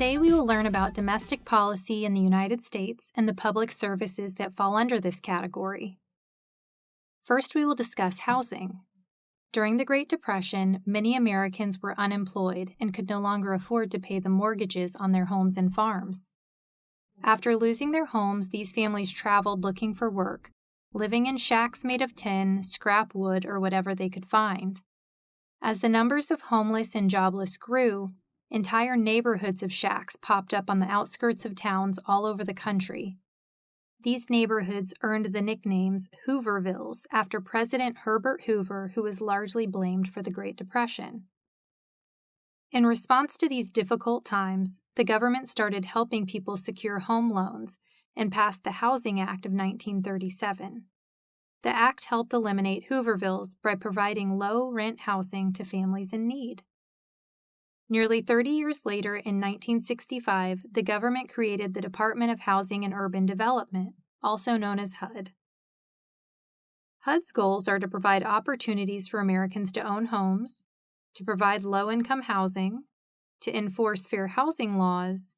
Today we will learn about domestic policy in the United States and the public services that fall under this category. First, we will discuss housing. During the Great Depression, many Americans were unemployed and could no longer afford to pay the mortgages on their homes and farms. After losing their homes, these families traveled looking for work, living in shacks made of tin, scrap wood, or whatever they could find. As the numbers of homeless and jobless grew, entire neighborhoods of shacks popped up on the outskirts of towns all over the country. These neighborhoods earned the nicknames Hoovervilles after President Herbert Hoover, who was largely blamed for the Great Depression. In response to these difficult times, the government started helping people secure home loans and passed the Housing Act of 1937. The act helped eliminate Hoovervilles by providing low-rent housing to families in need. Nearly 30 years later, in 1965, the government created the Department of Housing and Urban Development, also known as HUD. HUD's goals are to provide opportunities for Americans to own homes, to provide low-income housing, to enforce fair housing laws,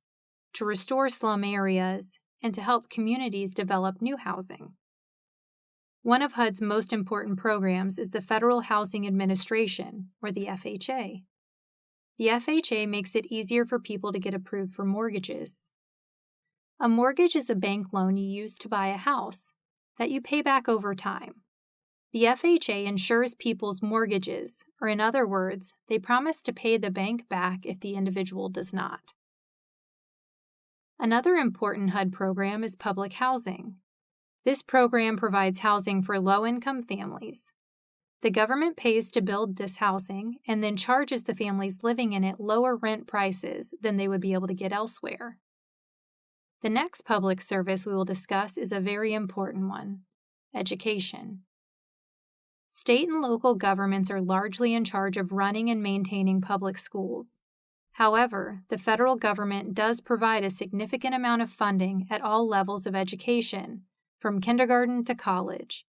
to restore slum areas, and to help communities develop new housing. One of HUD's most important programs is the Federal Housing Administration, or the FHA. The FHA makes it easier for people to get approved for mortgages. A mortgage is a bank loan you use to buy a house that you pay back over time. The FHA insures people's mortgages, or in other words, they promise to pay the bank back if the individual does not. Another important HUD program is public housing. This program provides housing for low-income families. The government pays to build this housing and then charges the families living in it lower rent prices than they would be able to get elsewhere. The next public service we will discuss is a very important one: education. State and local governments are largely in charge of running and maintaining public schools. However, the federal government does provide a significant amount of funding at all levels of education, from kindergarten to college.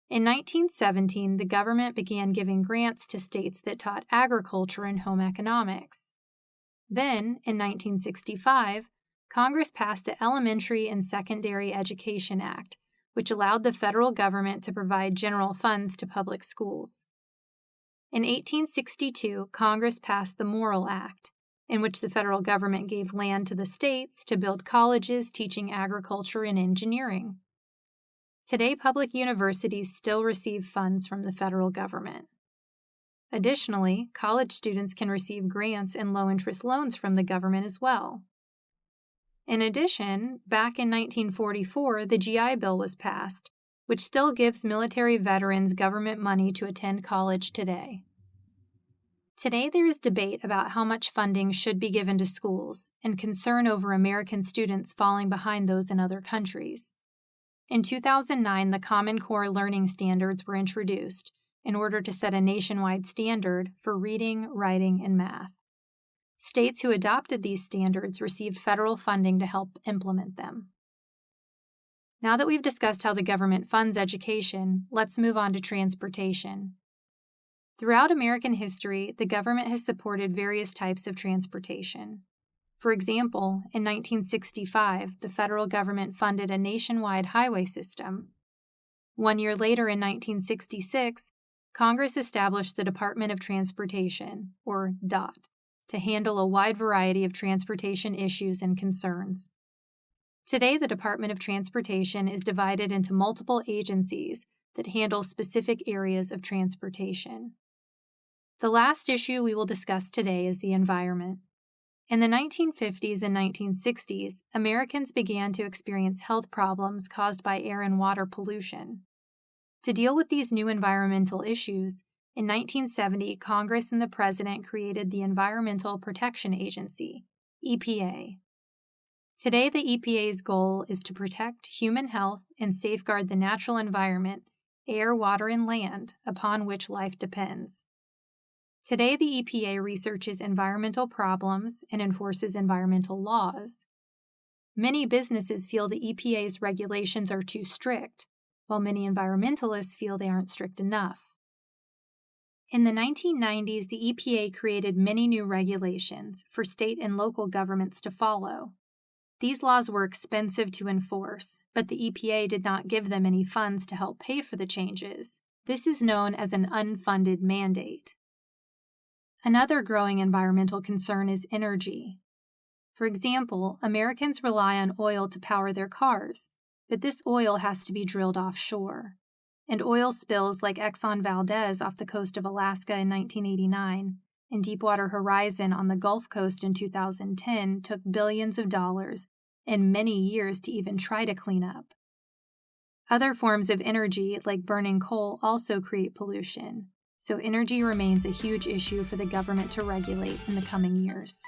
In 1917, the government began giving grants to states that taught agriculture and home economics. Then, in 1965, Congress passed the Elementary and Secondary Education Act, which allowed the federal government to provide general funds to public schools. In 1862, Congress passed the Morrill Act, in which the federal government gave land to the states to build colleges teaching agriculture and engineering. Today, public universities still receive funds from the federal government. Additionally, college students can receive grants and low-interest loans from the government as well. In addition, back in 1944, the GI Bill was passed, which still gives military veterans government money to attend college today. Today, there is debate about how much funding should be given to schools and concern over American students falling behind those in other countries. In 2009, the Common Core Learning Standards were introduced in order to set a nationwide standard for reading, writing, and math. States who adopted these standards received federal funding to help implement them. Now that we've discussed how the government funds education, let's move on to transportation. Throughout American history, the government has supported various types of transportation. For example, in 1965, the federal government funded a nationwide highway system. 1 year later, in 1966, Congress established the Department of Transportation, or DOT, to handle a wide variety of transportation issues and concerns. Today, the Department of Transportation is divided into multiple agencies that handle specific areas of transportation. The last issue we will discuss today is the environment. In the 1950s and 1960s, Americans began to experience health problems caused by air and water pollution. To deal with these new environmental issues, in 1970, Congress and the President created the Environmental Protection Agency, EPA. Today, the EPA's goal is to protect human health and safeguard the natural environment, air, water, and land, upon which life depends. Today, the EPA researches environmental problems and enforces environmental laws. Many businesses feel the EPA's regulations are too strict, while many environmentalists feel they aren't strict enough. In the 1990s, the EPA created many new regulations for state and local governments to follow. These laws were expensive to enforce, but the EPA did not give them any funds to help pay for the changes. This is known as an unfunded mandate. Another growing environmental concern is energy. For example, Americans rely on oil to power their cars, but this oil has to be drilled offshore. And oil spills like Exxon Valdez off the coast of Alaska in 1989 and Deepwater Horizon on the Gulf Coast in 2010 took billions of dollars and many years to even try to clean up. Other forms of energy, like burning coal, also create pollution, so energy remains a huge issue for the government to regulate in the coming years.